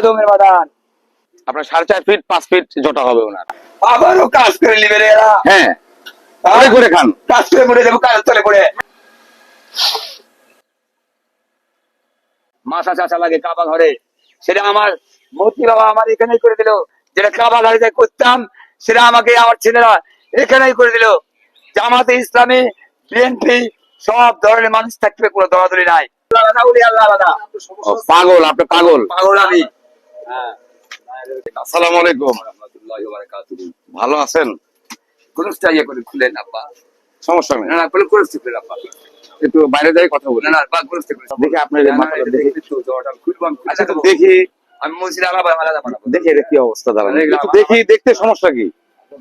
দমের বাদান আপনার 4.5 ফিট 5 ফিট জটা হবে ওনার। আবারও কাজ করে নিবে রে এরা। হ্যাঁ করে করে খান, কাজ করে মরে যাবো কাজ তলে পড়ে। মাথা চাচা লাগে কাবা ঘরে, সেটা আমার মূর্তি বাবা আমার এখানেই করে দিল। যেটা কাবা ঘরে যাই করতাম সেটা আমাকে আমার ছেলেরা এখানেই করে দিল। জামাতে ইসলামী, বিএনপি সব ধরনের মানুষ থাকবে, কোনো দলাদলি নাই। আলাদা উনি আল্লাহ আলাদা। পাগল আপনি, পাগল। পাগল আমি। আসসালামু আলাইকুম। ভালো আছেন? কোনটা ইয়ে করে খুলেন আব্বা, সমস্যা নেই, না না করে করেছি খুলেন আব্বা, একটু বাইরে যাই কথা বলি। না না বা করেছি দেখি আপনার এই মাথাটা দেখি। খুলবো আমি, আচ্ছা তো দেখি, আমি মসজিদ আলাদা আলাদা বানাবো। দেখি এর কি অবস্থা দাঁড়ানো, একটু দেখি, দেখতে সমস্যা কি?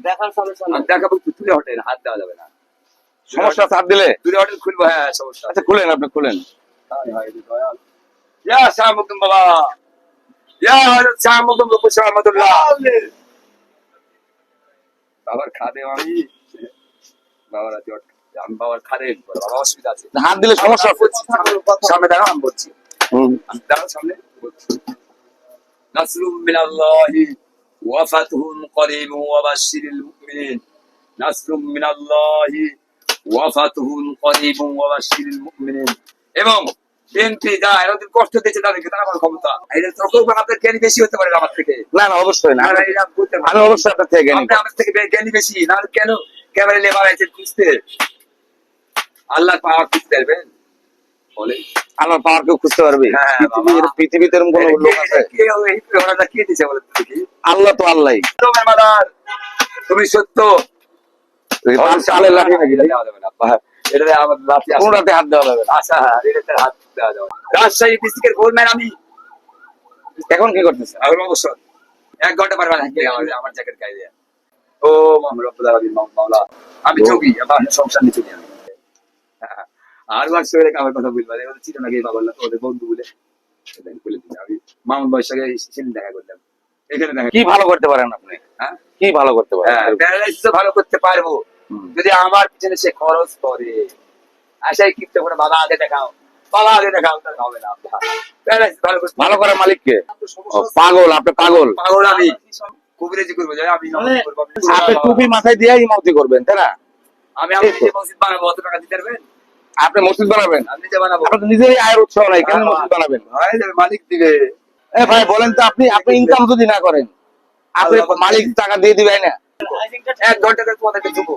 দেখার সমস্যা আমি দেখাবো, তুলে হটেন, হাত দেওয়া যাবে না। সমস্যা চাপ দিলে তুলে হটেন খুলবো, হ্যাঁ সমস্যা। আচ্ছা খুলেন, আপনি খুলেন। ইয়া শামুকুম বাবা, ইয়া হযরত শামুকুম রুকুশ রহমাতুল্লাহ। বাবার খাদে আমি, বাবার জট, আমি বাবার খাদে, বাবা অসুবিধা আছে। হাত দিলে সমস্যা আছে। সামনে দাঁড়াও, আমি বলছি। আমি দাঁড়াও সামনে বলছি। নাসরুম মিনাল্লাহি ওয়া ফাতহুন করিবুন ওয়া বাশশিরিল মুমিনিন। নাসরুম মিনাল্লাহি ওয়া ফাতহুন করিবুন ওয়া বাশশিরিল মুমিনিন। এবং বিএনপি যা এরকম কষ্ট দিয়েছে তাদেরকে, তারা আমার ক্ষমতা এটা তখন আপনাদের জ্ঞানী বেশি হতে পারে আমার থেকে। না না অবশ্যই না, আমি অবশ্যই আপনার থেকে জ্ঞানী। আমার থেকে জ্ঞানী বেশি, না কেন ক্যামেরা নিয়ে বাড়াইছেন খুঁজতে? আল্লাহ পাওয়া খুঁজতে পারবেন বলে, আল্লাহর পাওয়ার কেউ খুঁজতে পারবে? হ্যাঁ, পৃথিবীতে এরকম কোন লোক আছে? কে দিছে বলে দেখি? আল্লাহ তো আল্লাহই। তুমি সত্য, চালের লাঠি নাকি দেওয়া যাবে না, এটা আমার লাঠি কোন রাতে হাত দেওয়া যাবে না। আচ্ছা, এটাতে হাত দেওয়া যাবে না। রাজশাহী ডিস্ট্রিক্টের গোলম্যান আমি। এখন কি করতেছেন? এখন অবসর 1 ঘন্টা পারবেন আমার জ্যাকেট গায়ে দিয়ে। ও মোহাম্মদ রব্বুল আলামিন মাওলা, আমি যোগী, আমার সংসার নিচে নিয়ে আমি। আর ওয়ার সঙ্গে আমার কথা বলবার এবার চিঠি না গিয়ে বাবা ওদের বন্ধু বলে বলে দিই। আমি মামুন ভাইয়ের সঙ্গে সেদিন দেখা করলাম, এখানে দেখা। কি ভালো করতে পারেন আপনি? হ্যাঁ কি ভালো করতে পারেন? প্যারালাইসিস ভালো করতে পারবো যদি আমার পিছনে সে খরচ করে। আশাই কিপ্তে করে বাবা আগে দেখাও, বাবা আগে দেখাও, তার হবে না। প্যারালাইসিস ভালো করতে, ভালো করার মালিককে? পাগল আপনি, পাগল। পাগল আমি। কবিরাজি করবো, আমি আপনি টুপি মাথায় দিয়ে ইমামতি করবেন, তাই না? আমি নিজে মসজিদ বানাবো, অত টাকা দিতে পারবেন? আপনি মসজিদ বানাবেন? আমি নিজে বানাবো। আপনার তো নিজেরই আয়ের উৎস নাই, কেন মসজিদ বানাবেন? মালিক দিবে। ভাই বলেন তো, আপনি ইনকাম যদি না করেন, আপনি মালিক টাকা দিয়ে দিবেন না? 1 ঘন্টা করে তোমাদেরকে দেবো,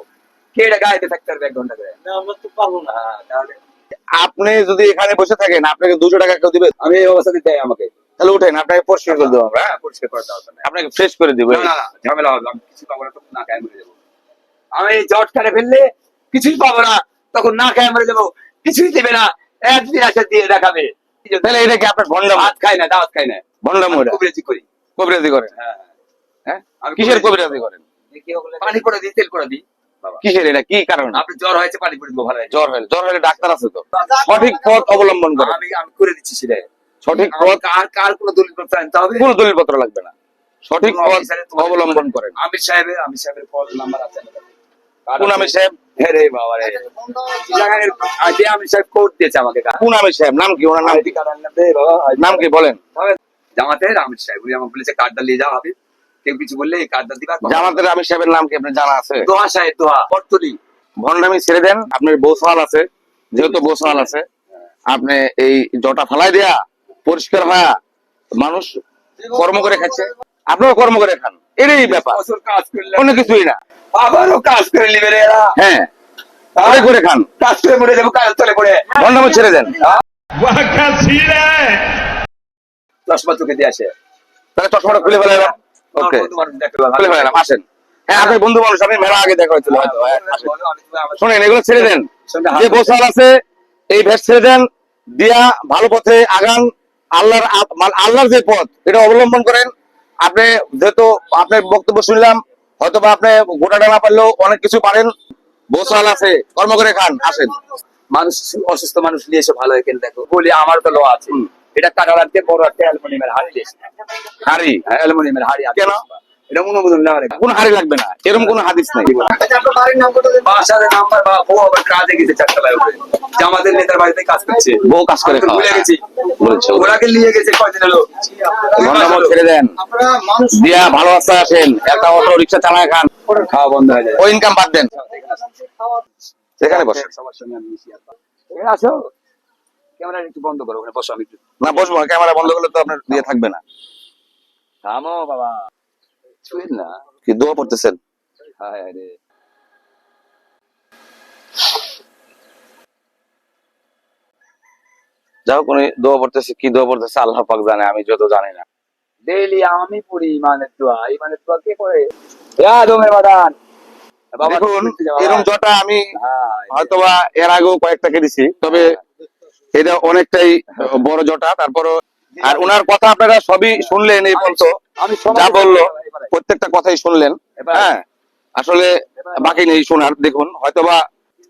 কে এটা গাইতে থাকতে পারবে 1 ঘন্টা করে? আমরা তো পারবো না। তাহলে আপনি যদি এখানে বসে থাকেন, আপনাকে 200 টাকা কেউ দিবে? আমি এই অবস্থা দিতে আমাকে, তাহলে উঠেন, আপনাকে পরিষ্কার করে দেবো আমরা। পরিষ্কার করে দেওয়া হবে না, আপনাকে ফ্রেশ করে দিব। না না ঝামেলা হবে, আমি কিছু পাবো না, তখন না খায় মরে যাবো। আমি জট কাটে ফেললে কিছুই পাবো না, তখন না খায় মরে যাবো। কিছুই দেবে না, একদিন আসে দিয়ে দেখাবে। তাহলে এটা কি আপনার ভন্ডাম? ভাত খাই না, দাওয়াত খাই না, ভন্ডাম? কবিরাজি করি। কবিরাজি করেন? হ্যাঁ হ্যাঁ, কিসের কবিরাজি করেন? পানি করে দিই, তেল করে দিই। কিসের, এটা কি কারণ? আপনি জ্বর হয়েছে, পানি করে দিব, ভালো হয়েছে। জ্বর হলে ডাক্তার আছে তো, সঠিক পথ অবলম্বন করেন। আমি করে দিচ্ছি সেটা সঠিক পথ। কার কোনো দলিলপত্র আনতে হবে? কোনো দলিলপত্র লাগবে না, সঠিক পথ অবলম্বন করেন। আমির সাহেবের কল নাম্বার আছে? কোন আমির সাহেব? রে বাবা রে, আমির সাহেব কোড দিয়েছে আমাকে। কোন আমির সাহেব? নাম কি ওনার? নাম কি বলেন? জামাতের আমির সাহেব, উনি আমাকে বলেছে কার্ডটা নিয়ে যাও হবে, কেউ কিছু বললে এই কার্ডটা দিবা। জামাতের আমির সাহেবের নাম কি আপনার জানা আছে? দোহা সাহেব, দোহা বর্তলি। ভন্ডামি ছেড়ে দেন, আপনার বৌসাল আছে, যেহেতু বৌসাল আছে, আপনি এই জটা ফালাই দেয়া পরিষ্কার হওয়া মানুষ কর্ম করে খাচ্ছে, আপনিও কর্ম করে খান, এটাই ব্যাপার, কাজ করলে অন্য কিছুই না। আবারও কাজ করে নিবে রে এরা। হ্যাঁ করে খান, কাজ করে মরে যাবো কাজ তলে পড়ে। ভন্ডামি ছেড়ে দেন। চশমা চোখে দিয়ে আসে, তাহলে চশমাটা খুলে ফেলাম। ওকে, খুলে ফেলাম, আসেন। হ্যাঁ, আপনার বন্ধু মানুষ, আমি মেলা আগে দেখা হয়েছিল হয়তো। শোনেন, এগুলো ছেড়ে দেন, যে বৌসাল আছে এই ভেস ছেড়ে দেন, দিয়া ভালো পথে আগান। আল্লাহর যে পথ, এটা অবলম্বন করেন। আপনি যেহেতু আপনার বক্তব্য শুনলাম, হয়তো বা আপনি গোটাটা না পারলেও অনেক কিছু পারেন। বৌসাল আছে, কর্ম করে খান, আসেন। মানুষ অসুস্থ মানুষ নিয়ে এসে ভালো হয়ে গেলে দেখো বলি, আমার তো লো আছে, এটা কাটা লাগতে বড় একটা অ্যালুমিনিয়ামের হাড়ি দিয়েছে। হাড়ি? অ্যালুমিনিয়ামের হাড়ি। কেন? এটা অনুমোদন নেওয়া লাগবে। কোনো হাড়ি লাগবে না, এরকম কোনো হাদিস নাই। বাসার নাম্বার বা বউ আবার কাজে গেছে 4টা বেলা করে, যে আমাদের নেতার বাড়িতে কাজ করছে, বউ কাজ করে আমি তো ভুলে গেছি, বলেছে ওরাকে নিয়ে গেছে কয়দিন হলো। ধন্যবাদ, ছেড়ে দেন দিয়া ভালো আছে আসেন, একটা অটো রিক্সা চালায় খান, খাওয়া বন্ধ হয়ে যায়। ওই ইনকাম বাদ দেন। সেখানে বসে সবার সঙ্গে আমি মিশি আর। এখানে আসো, ক্যামেরা একটু বন্ধ করো, ওখানে বসো, আমি একটু না বসবো, ক্যামেরা বন্ধ করলে তো আপনার দিয়ে থাকবে না। থামো বাবা, ছুঁয়েন না। কি দোয়া পড়তেছেন? হায় রে, যাও কোন দোয়া পড়তেছে, কি দোয়া পড়তেছে আল্লাহ পাক জানে, আমি যত জানি না। ডেইলি আমি পড়ি ইমানের দোয়া। ইমানের দোয়া কে করে? দমের বাদান বাবা। দেখুন এরকম জটা আমি হ্যাঁ, হয়তোবা এর আগেও কয়েকটাকে দিছি, তবে এটা অনেকটাই বড় জটা। তারপরও আর ওনার কথা আপনারা সবই শুনলেন, এই বলতো আমি যা বললো প্রত্যেকটা কথাই শুনলেন। হ্যাঁ, আসলে বাকি নেই শোনার। দেখুন হয়তোবা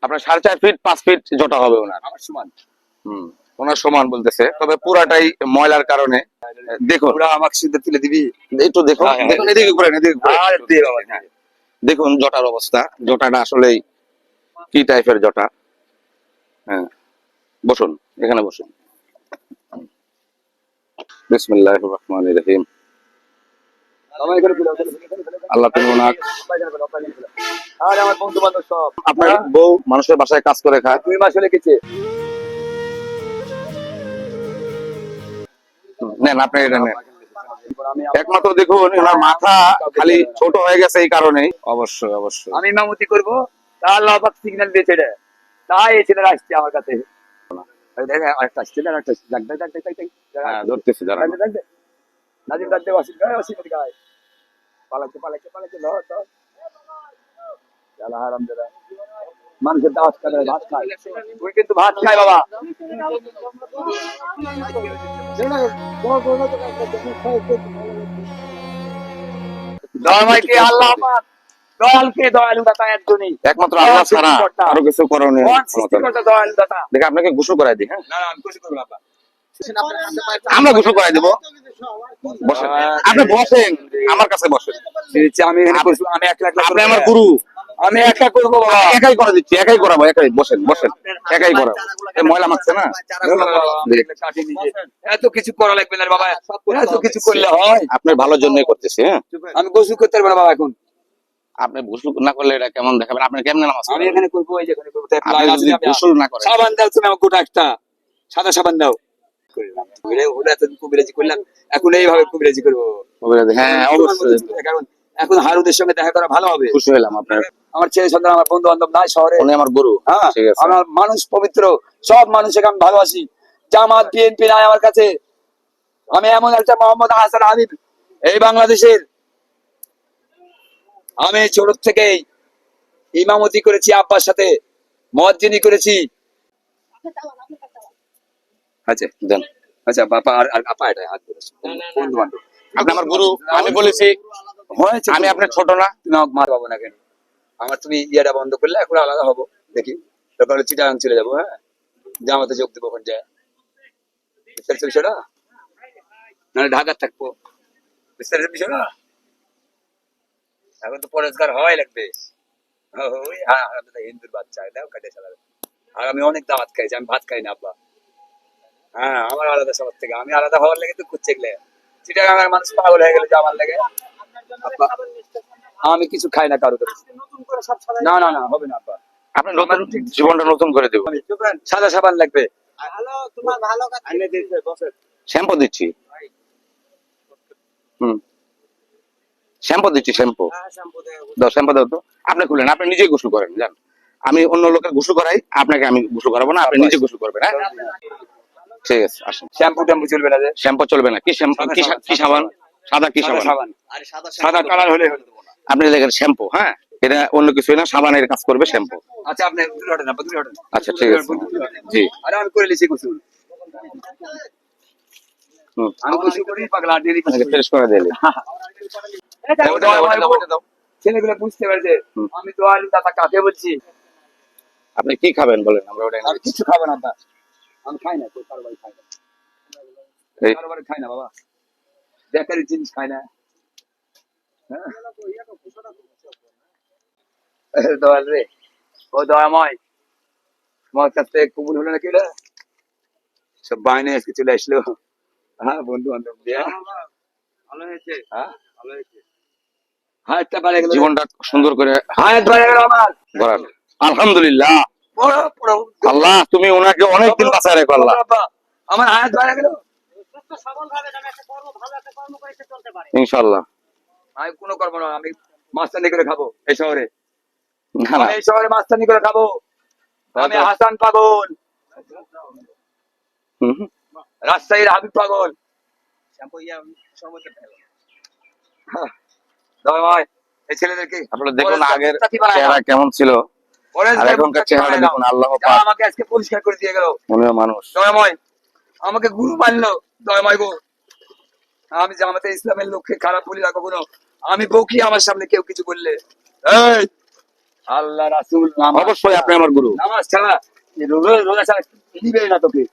আপনার 4.5 ফিট 5 ফিট জটা হবে ওনার, আমার সমান। ওনার সমান বলতেছে, তবে পুরাটাই ময়লার কারণে। দেখুন ওরা আমাকে সিদ্ধ তুলে দিবি। একটু দেখুন, হ্যাঁ, হ্যাঁ। দেখুন এদিকে ঘুরেন, এদিকে ঘুরেন। আর দে বাবা, হ্যাঁ। দেখুন জটার অবস্থা, জটাটা আসলেই কি টাইপের জটা। হ্যাঁ, বসুন, এখানে বসুন। বিসমিল্লাহির রহমানির রহিম। আমার এখানে তুলে, ওখানে তুলে। আল্লাহ তুমি ওনার, আর আমার বন্ধু বান্ধব সব। আপনার বউ মানুষের বাসায় কাজ করে খায়, 2 মাস হলে গেছে। নেন আপনি এটা নেন। একমাত্র দেখুন ওনার মাথা খালি ছোট হয়ে গেছে এই কারণে। অবশ্যই অবশ্যই আমি ইমামতি করবো, তা আল্লাহ পাক সিগন্যাল দিয়েছে রে, তাই এই ছেলেরা আসছে আমার কাছে। ওই দেখে আরেকটা আসছে, আরেকটা আসছে। ডাক, ডাক, ডাক, ডাক, ডাক, ডাক। হ্যাঁ, ধরতেছি দাঁড়ান। ডাক দে, ডাক দে। নাজিম ডাক দে, ওয়াসিম গায়, ওয়াসিম এদিকে আয়। পালাচ্ছে, পালাচ্ছে, পালাচ্ছে, ধর, ধর। শালা হারামজাদা। মানুষের দাওয়াত খায়, ভাত খায়। তুই কিন্তু ভাত খায় বাবা। দয়াময় কে? আল্লাহ পাক। দয়ালকে দয়ালু দাতা একজনই, একমাত্র আল্লাহ ছাড়া আরো কিছু করণীয় মহান ক্ষমতা নেই। সৃষ্টিকর্তা দয়ালু দাতা। দেখে আপনাকে গোসল করাই দিই। হ্যাঁ, না না, আমি খুশি করবো না আব্বা। আমরা গোসল করাই দেবো, বসেন, আপনি বসেন, আমার কাছে বসেন। আমি এখানে করছি, আমি 1 লাখ আপনি আমার গুরু, আমি একা করবো বাবা। একাই করে দিচ্ছি, একাই করাবো, একাই বসেন, বসেন, একাই করাবো। এই ময়লা মাখছে না, এত কিছু করা লাগবে না রে বাবা, এত কিছু করলে হয়? আপনার ভালোর জন্যই করতেছি। হ্যাঁ, আমি গোসল করতে পারবো না বাবা এখন। আপনি গোসল না করলে এটা কেমন দেখাবেন? আপনি কেমনে নামাজ আমি পড়বেন? এখানে করবো, এই যে এখানে করবো। আপনি যদি গোসল না করেন, সাবান দাও তুমি আমাকে, গোটা একটা সাদা সাবান দাও। কবিরাজি করলাম, এখন এইভাবে কবিরাজি করবো। হ্যাঁ অবশ্যই, কারণ এখন হারুদের সঙ্গে দেখা করা ভালো হবে। খুশি হলাম আপনার। আমার ছেলে সন্তান, আমার বন্ধু বান্ধব নাই শহরে, উনি আমার গুরু। হ্যাঁ, ঠিক আছে, আমার মানুষ পবিত্র, সব মানুষকে আমি ভালোবাসি। জামাত বিএনপি নাই আমার কাছে। আমি এমন একটা মোহাম্মদ হাসান হাবিব এই বাংলাদেশের। আমি ছোট থেকেই ইমামতি করেছি আব্বার সাথে, মুয়াজ্জিনি করেছি। আচ্ছা দেন। আচ্ছা বাবা, আর আপা এটা হাত ধরেছে বন্ধু বান্ধব। আপনি আমার গুরু, আমি বলেছি হয়েছে, আমি আপনার ছোট না। তুমি আমাকে মার পাবো না কেন? আমার তুমি ইয়েটা বন্ধ করলে এখন আলাদা হবো, দেখি তারপর চিটাগাং চলে যাবো। হ্যাঁ, জামাতে যোগ দেবো ওখান যায়, বিস্তারিত বিষয়টা, নাহলে ঢাকার থাকবো। বিস্তারিত বিষয়টা এখন তো পরেশগার হওয়াই লাগবে। ওই হিন্দুর বাচ্চা, দাও কাটে চালাবে। আর আমি অনেক দাওয়াত খাইছি, আমি ভাত খাই না আব্বা। হ্যাঁ, আমার আলাদা সবার থেকে, আমি আলাদা হওয়ার লেগে তো করছে গেলে চিটাগাঙের মানুষ পাগল হয়ে গেলে যে আমার লেগে। আব্বা, আমি কিছু খাই না কারো কাছে। না না না, হবে না আব্বা। আপনি নতুন জীবনটা নতুন করে দেবো। সাদা সাবান লাগবে। শ্যাম্পু দিচ্ছি, শ্যাম্পু দিচ্ছি, শ্যাম্পু দাও, শ্যাম্পু দাও তো। আপনি খুলেন, আপনি নিজেই গোসল করেন, যান। আমি অন্য লোকের গোসল করাই, আপনাকে আমি গোসল করাবো না, আপনি নিজে গোসল করবেন। হ্যাঁ, ঠিক আছে, আসুন। শ্যাম্পু ট্যাম্পু চলবে না যে? শ্যাম্পু চলবে না? কি শ্যাম্পু, কি সাবান? সাদা কি সাবান? সাদা কালার হলে হলো না। আপনি দেখেন শ্যাম্পু, হ্যাঁ, এটা অন্য কিছুই না, সাবানের কাজ করবে শ্যাম্পু। আচ্ছা, আপনি দূরে হটেন, আপনি দূরে হটেন। আচ্ছা ঠিক আছে, জি। আরে আমি করে লিছি গোসল। আমি গোসল করি পাগলা, ডেলি ফ্রেশ করে দিলে ছেলেগুলো বুঝতে পারছে আমি দয়ালু দাতা কাকে বলছি। আপনি কি খাবেন বলেন, আমরা ওটা আমি কিছু খাবো না আব্বা, আমি খাই না, তোর কারো বাড়ি খাই না, কারো বাড়ি খাই না বাবা, বেকারি জিনিস খাই না। দয়াল রে, ও দয়াময়, তোমার কাছ থেকে কবুল হলো নাকি রে? সব বাহিনী আজকে চলে আসলো। হ্যাঁ, বন্ধু বান্ধব দিয়া ভালো হয়েছে, হ্যাঁ, ভালো হয়েছে। হাতটা বাড়ে গেল, জীবনটা সুন্দর করে হাত বাড়ে গেল আমার। গড়ার। আলহামদুলিল্লাহ, বড় বড় আল্লাহ তুমি ওনাকে অনেকদিন বাঁচায় রেখো আল্লাহ। বাবা, আমার হাত বাড়ে গেল। সুস্থ সবলভাবে যেন একটা কর্ম, ভালো একটা কর্ম করে সে চলতে পারে। ইনশাআল্লাহ। আমি কোনো করবো না, আমি মাস্তানি করে খাবো এই শহরে। না না, আমি এই শহরে মাস্তানি করে খাবো। আমি হাসান পাগল, হুম, হুম। রাজশাহীর হাবিব পাগল। শ্যাম্পু ইয়া সর্বোচ্চ ভালো। দয়াময়, এই ছেলেদেরকে আপনারা দেখুন অরেঞ্জ আগের মুক্তাকি বানায় চেহারা দাও। কেমন ছিল অরেঞ্জ আর এখনকার মুক্তাকি চেহারা বানায় দেখুন, দাও। আল্লাহ যা পাক আমাকে আজকে পরিষ্কার করে দিয়ে গেল। মনের মানুষ। দয়াময় আমাকে গুরু মানলো। দয়াময় গো, আমি জামাতে ইসলামের লক্ষ্যে খারাপ বলি না কখনো। আমি বকি আমার সামনে কেউ কিছু বললে, এই আল্লাহ রাসূল অবশ্যই আপনি আমার গুরু। নামাজ ছাড়া রোজা ছাড়া দিবে না তোকে।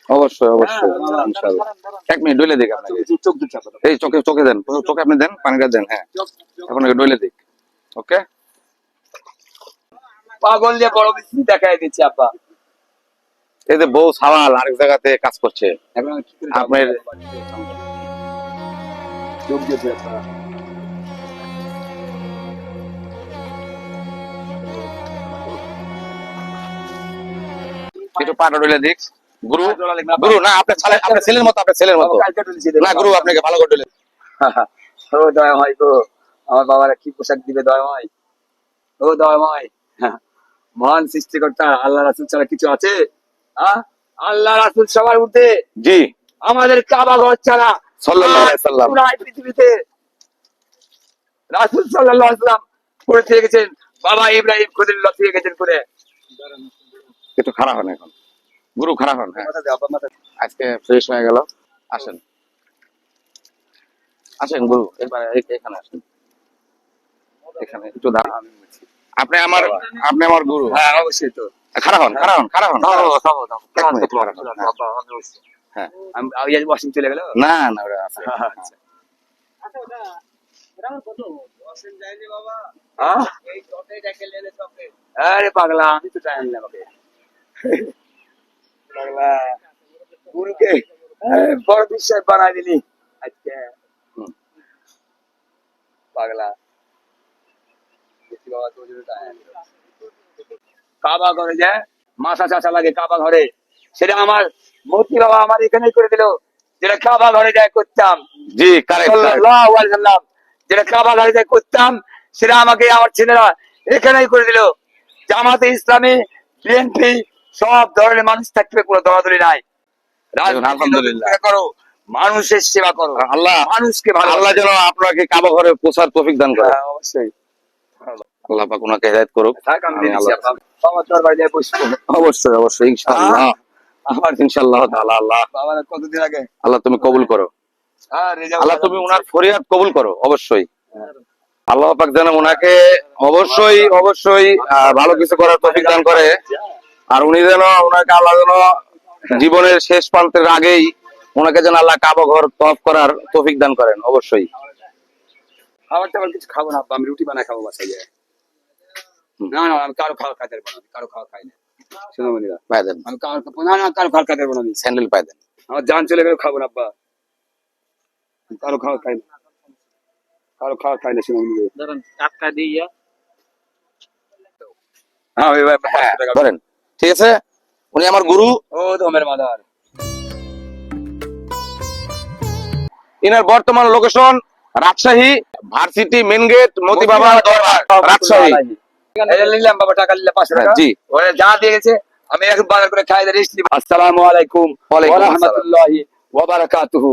অবশ্যই অবশ্যই হ্যাঁ, ইনশাআল্লাহ। এক মিনিট ডইলে দিক আপনাকে। চোখ দুটা চাপা দাও। এই চোখে চোখে দেন, চোখে আপনি দেন, পানিটা দেন। হ্যাঁ, আপনাকে ডইলে দিক। ওকে, পাগল দিয়ে বড় মিস্ত্রি দেখাই দিচ্ছি আব্বা। এই যে বউ সাওয়াল আরেক জায়গাতে কাজ করছে, এখন আমি কি করে আপনার- চোখ দিয়ে ধরে ফেলা। একটু পাটা ডইলে দিক। গুরু পাটা ডলা লাগবে না। গুরু না, আপনার ছেলের মতো, আপনার ছেলের মতো। কালকে তুলেছি দেবো। না গুরু, আপনাকে ভালো করে ডইলে। ও দয়াময় গো, আমার বাবারা কি পোশাক দিবে দয়াময়। ও দয়াময়, মহান সৃষ্টিকর্তা আল্লাহ রাসূল ছাড়া কিছু আছে? আল্লাহ রাসূল সবার ঊর্ধ্বে। জি, আমাদের কাবা ঘর ছাড়া সাল্লাল্লাহু আলাইহি সাল্লাম। পুরো পৃথিবীতে রাসূল সাল্লাল্লাহু আলাইহি সাল্লাম করে দিয়ে গেছেন। বাবা ইব্রাহিম খলিলুল্লাহ দিয়ে গেছেন করে। একটু খারাপ হন এখন, গুরু খারাপ হন। হ্যাঁ, মাথা দে আব্বা, মাথা দে। আজকে ফ্রেশ হয়ে গেল। আসেন আসেন গুরু, এবার এখানে আসেন, এখানে একটু দাঁড়ান। আপনি আমার গুরু। হ্যাঁ, অবশ্যই তো। খারাপ হন, খারাপ হন, খারাপ হন। এক মিনিট, খারাপ হন। হ্যাঁ, হ্যাঁ। আমি ওয়াশিং চলে গেল। না না, ওরা আছে। আচ্ছা। আচ্ছা, ওটা আমার কত অসেন যায়নি বাবা। হ্যাঁ? এই চপে দেখে লেলে চপে। আরে পাগলা, আমি তো টাইম নিলাম ওকে। পাগলা, গুরুকে বড় বিশ্বাস বানাই দিলি আজকে। হুম। পাগলা, দেখি বাবা তোর জন্য time নেই। কাবা ঘরে যায় মাথা চাচা লাগে কাবা ঘরে, সেটা আমার মতি বাবা আমার এখানেই করে দিল। যেটা কাবা ঘরে যায় করতাম, জি, কারেক্ট। সাল্লাল্লাহু আলাইহি সাল্লাম, যেটা কাবা ঘরে যায় করতাম, সেটা আমাকে আমার ছেলেরা এখানেই করে দিল। জামাতে ইসলামী, বিএনপি সব ধরনের মানুষ থাকবে, কোনো দলাদলি নাই। রাজনীতি আলহামদুলিল্লাহ। করো, মানুষের সেবা করো, আল্লাহ মানুষকে ভালো। আল্লাহ যেন আপনাকে কাবা ঘরে পৌঁছার তৌফিক দান করে। অবশ্যই আল্লাহ পাক ওনাকে হেদায়েত করুক। থাক, আমি দিয়ে দিচ্ছি। আল্লাহ- বাবার দরবারে যায় বসবো। অবশ্যই অবশ্যই ইনশাআল্লাহ, আমার ইনশাআল্লাহ তাআলা। আল্লাহ বাবার কতদিন আগে আল্লাহ তুমি কবুল করো, আল্লাহ তুমি ওনার ফরিয়াদ কবুল করো। অবশ্যই আল্লাহ পাক যেন ওনাকে অবশ্যই অবশ্যই ভালো কিছু করার তৌফিক দান করে। আর উনি যেন ওনাকে আল্লাহ যেন জীবনের শেষ প্রান্তের আগেই ওনাকে যেন আল্লাহ কাবা ঘর তওয়াফ করার তৌফিক দান করেন। অবশ্যই খাবার টাবার কিছু খাবো না আব্বা, আমি রুটি বানায় খাবো বাসায় গিয়ে। না না, আমি কারো খাওয়া খাইতে পারবো না, আমি কারো খাওয়া খাই না। শোনো মনিরা, পায় দেন, আমি না না কারো খাওয়া খাইতে পারবো না। আমি স্যান্ডেল পায় দেন। আমার জান চলে গেলে খাবো না আব্বা, আমি কারো খাওয়া খাই না, কারো খাওয়া খাই না। শোনো মনিরা, ধরুন টাটকা দিয়ে হ্যাঁ ওই ভাই, হ্যাঁ, ধরেন, ঠিক আছে। উনি আমার গুরু। ও দমের মাদার। ইনার বর্তমান location Rajshahi varsity main gate Moti Baba Darbar Rajshahi. এটা নিলাম বাবা, টাকা নিলাম 500 টাকা। জি। ওরা যা দিয়ে গেছে আমি এখন বাজার করে খাই রেস্ট নিব। আসসালামু আলাইকুম ওয়ালাইকুম ওয়া আসসালাম। রাহমাতুল্লাহি ওয়া বারাকাতুহু।